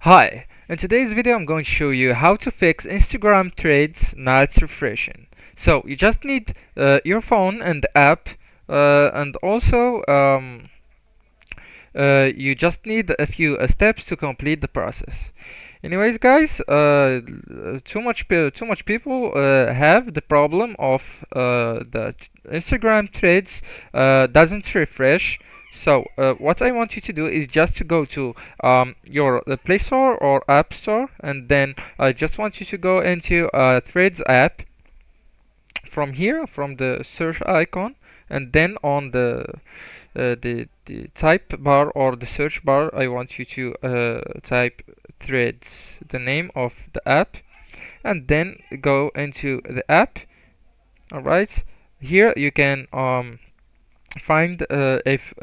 Hi, in today's video I'm going to show you how to fix Instagram threads not refreshing. So you just need your phone and the app, and also you just need a few steps to complete the process. Anyways, guys, too much people have the problem of the Instagram threads doesn't refresh. So what I want you to do is just to go to your Play Store or App Store, and then I just want you to go into Threads app from here, from the search icon, and then on the type bar or the search bar, I want you to type Threads, the name of the app, and then go into the app. All right, here you can find if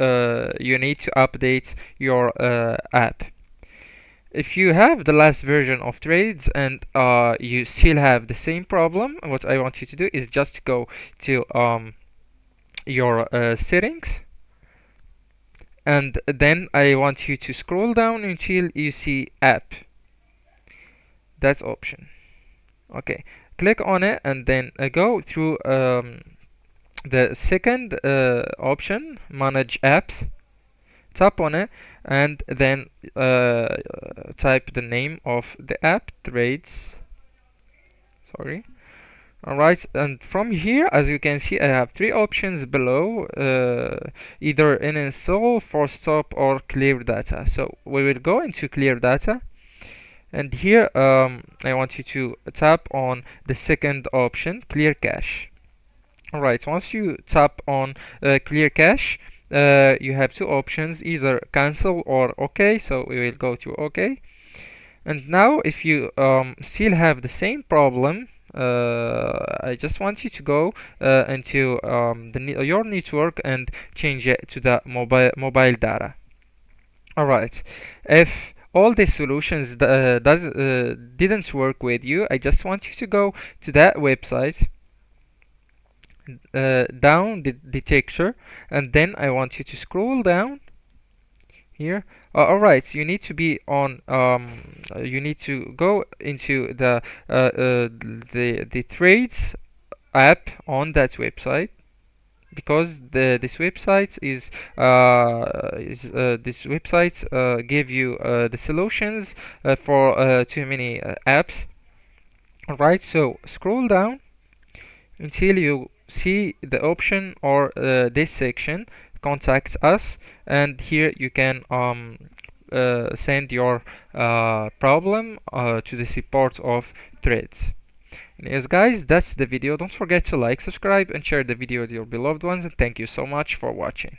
you need to update your app. If you have the last version of Threads and you still have the same problem, what I want you to do is just go to your settings, and then I want you to scroll down until you see app. That's option. Okay, click on it and then go through the second option, manage apps. Tap on it and then type the name of the app, Threads. Sorry. Alright, and from here, as you can see, I have three options below, either uninstall, force stop, or clear data. So we will go into clear data, and here I want you to tap on the second option, clear cache. Alright, once you tap on clear cache, you have two options, either cancel or OK. So we will go to OK. And now if you still have the same problem, I just want you to go into your network and change it to the mobile data. Alright, if all these solutions didn't work with you, I just want you to go to that website, down the texture, and then I want you to scroll down here. Alright, you need to be on you need to go into the Threads app on that website, because this website give you the solutions for too many apps. Alright, so scroll down until you see the option or this section, contact us, and here you can send your problem to the support of Threads. And yes, guys, that's the video. Don't forget to like, subscribe, and share the video with your beloved ones, and thank you so much for watching.